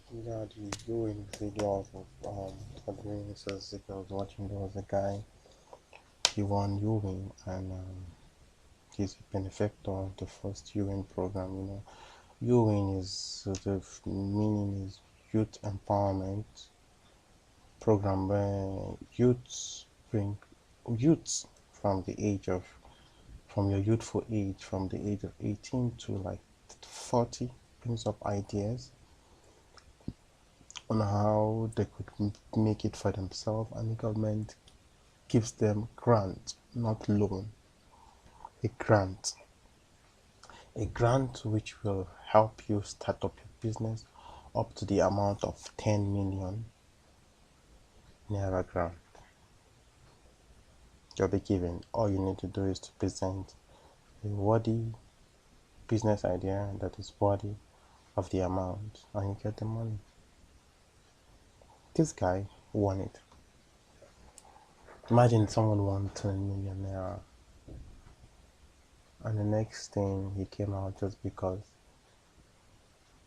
Yeah, the viewing videos of doing research. I was watching, there was a guy, he won Ewing, and he's a benefactor of the first Ewing program. Ewing is the meaning is youth empowerment program, where youths from the age of from your youthful age, from the age of 18 to like 40, brings up ideas on how they could make it for themselves, and the government gives them grant, not loan. A grant, a grant which will help you start up your business up to the amount of 10 million naira grant. You'll be given. All you need to do is to present a worthy business idea that is worthy of the amount, and you get the money. This guy won it. Imagine someone won 10 million naira, and the next thing he came out just because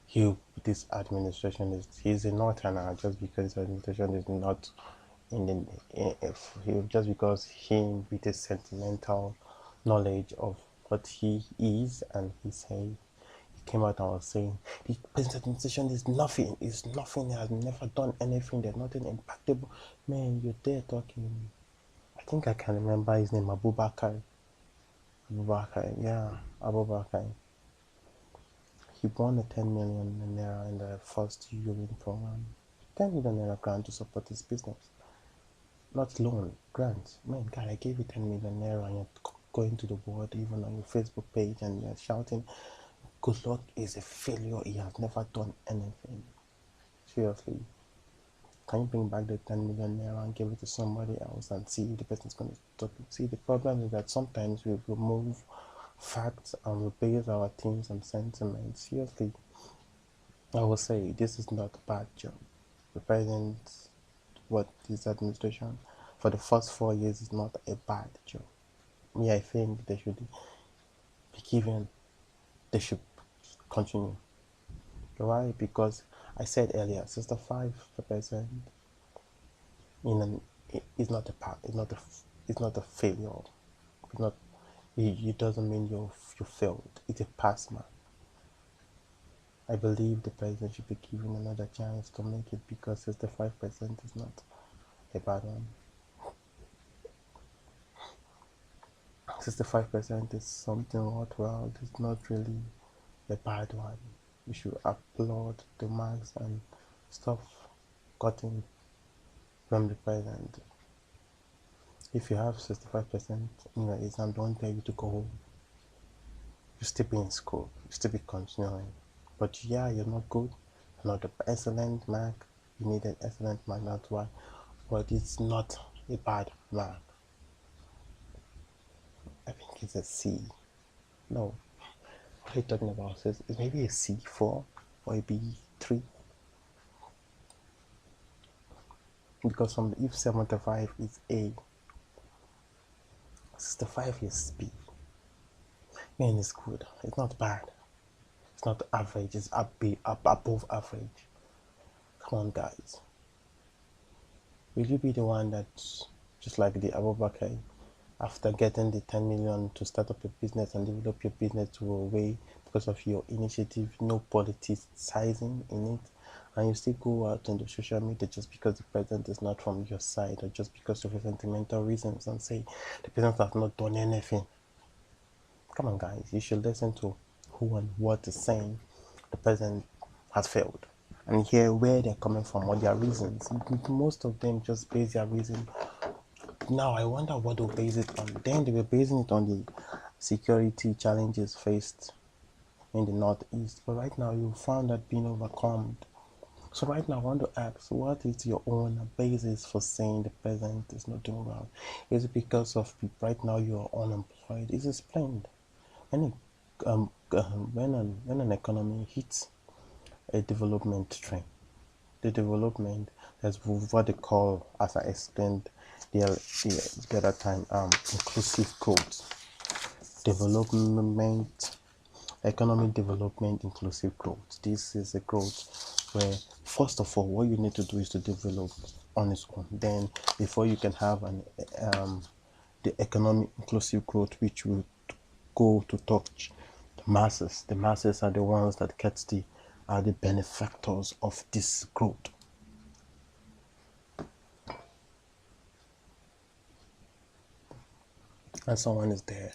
he this administration is he's a northerner, just because his administration is not in the if he just because him with a sentimental knowledge of what he is, and he came out and was saying the present administration is nothing, he has never done anything, there's nothing impactable. Man, you're there talking, I think I can remember his name, Abubakar, yeah, Abubakar. He won a 10 million naira in the first urine program. 10 million naira grant to support his business. Not loan, grant. Man, God, I gave you 10 million naira and you're going to the board, even on your Facebook page, and you're shouting, good luck is a failure. He has never done anything. Seriously. Can you bring back the 10 million naira and give it to somebody else and see if the person's going to stop it? See, the problem is that sometimes we remove facts and we base our things on sentiments. Seriously, I will say this is not a bad job. The president, this administration, for the first 4 years is not a bad job. Me, I think they should be given, they should continue. Why? Because I said earlier, 65% in an is not a part, it's not a failure. It's not. It doesn't mean you failed. It's a pass mark. I believe the president should be given another chance to make it, because 65% is not a bad one. 65% is something worthwhile. It's not really a bad one. We should applaud the marks and stuff gotten from the president. If you have 65% in your exam, don't tell you to go home. You still be in school, you still be continuing. But yeah, you're not good, you're not an excellent mark, you need an excellent mark, that's why. But it's not a bad mark. I think it's a C. No, what are you talking about? It's maybe a C4 or a B3. Because if 75 is A, 65 is B. Man, it's good. It's not bad. It's not average. It's above average. Come on, guys. Will you be the one that, just like the Abubakar, after getting the 10 million to start up a business and develop your business to a way because of your initiative, no politicizing in it, and you still go out on the social media just because the president is not from your side, or just because of your sentimental reasons, and say the president has not done anything? Come on, guys, you should listen to who and what is saying the president has failed, and hear where they're coming from, what their reasons. Most of them just base their reason. Now I wonder what they'll base it on. Then they were basing it on the security challenges faced in the northeast, but right now you found that being overcome. So right now I want to ask, what is your own basis for saying the president is not doing well? Is it because of right now you're unemployed? It's explained. When an economy hits a development trend, the development, that's what they call, as I explained the other time, inclusive growth. Development, economic development, inclusive growth. This is a growth where first of all what you need to do is to develop on its own. Then before you can have the economic inclusive growth, which will go to touch the masses. The masses are the ones that are the benefactors of this growth. And someone is there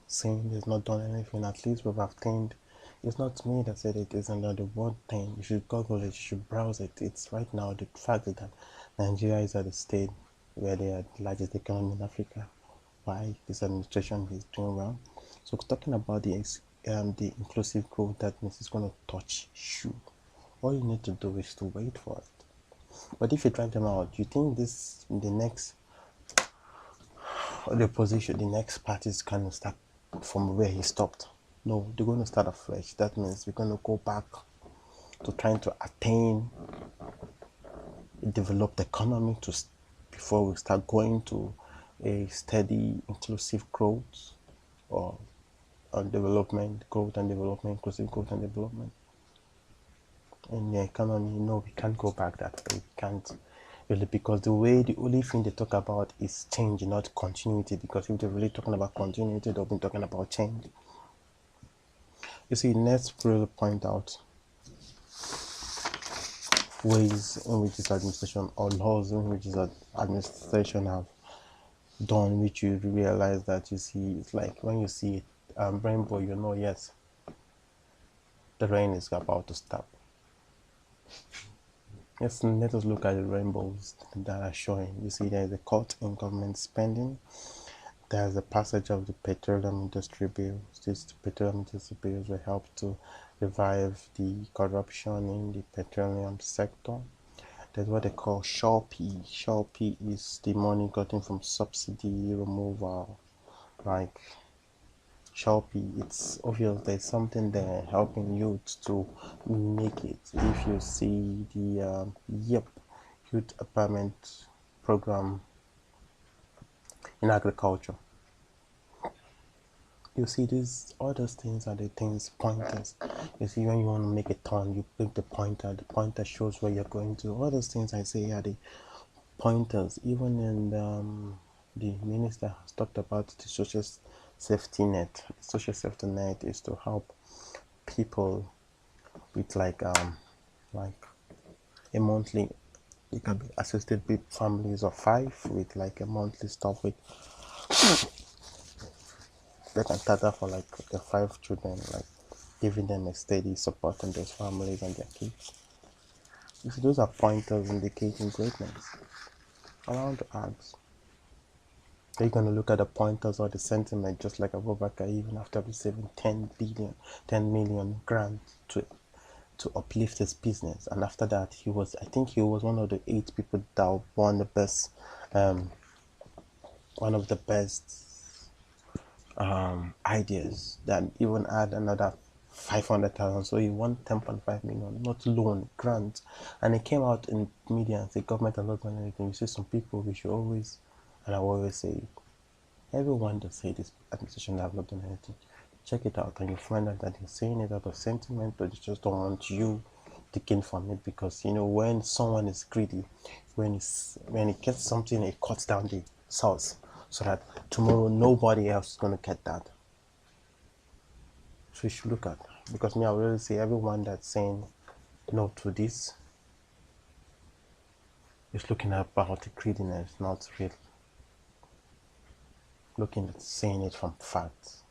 saying he's not done anything. At least we've obtained. It's not me that said it, it's another one thing. You should Google it, you should browse it. It's right now the fact that Nigeria is at the state where they are the largest economy in Africa. Why this administration is doing well. So talking about the inclusive growth, that means it's going to touch you. All you need to do is to wait for it. But if you drive them out, you think the next parties can start from where he stopped? No, they're going to start afresh. That means we're going to go back to trying to attain a developed economy before we start going to a steady inclusive growth or growth and development, inclusive growth and development in the economy. No, we can't go back that way. We can't really, because the only thing they talk about is change, not continuity. Because if they're really talking about continuity, they'll be talking about change. You see, let's really point out ways in which this administration, or laws in which this administration have done, which you realize that, you see, it's like when you see rainbow, you know, yes, the rain is about to stop. Yes, let us look at the rainbows that are showing. You see, there is a cut in government spending. There is a passage of the petroleum industry bills. These petroleum industry bills will help to revive the corruption in the petroleum sector. There's what they call Shopee. Shopee is the money gotten from subsidy removal. Like Shopee, it's obvious there's something there helping youth to make it. If you see the youth empowerment program in agriculture, you see these other things are the things pointers. You see, when you want to make a turn, you click the pointer shows where you're going to. All those things I say are the pointers. Even in the minister has talked about the social safety net. The social safety net is to help people with like a monthly. It can be assisted with families of 5 with like a monthly stuff with. They can start out for like the 5 children, like giving them a steady support on those families and their kids. You see, those are pointers indicating greatness. Around the ads, they're going to look at the pointers or the sentiment, just like Abubakar, even after receiving 10 million grants to uplift his business. And after that, I think he was one of the 8 people that won the best, one of the best ideas, that even add another 500,000. So he won 10.5 million, not loan, grant. And it came out in media and said government has not done anything. You see, some people, we should always, and I will always say, everyone that say this administration have not done anything, check it out and you find out that they're saying it out of sentiment, or they just don't want you to gain from it. Because you know, when someone is greedy, when he gets something, it cuts down the source, so that tomorrow nobody else is going to get that. So you should look at, because me, I will really say everyone that's saying no to this is looking at about the greediness, not really looking at saying it from facts.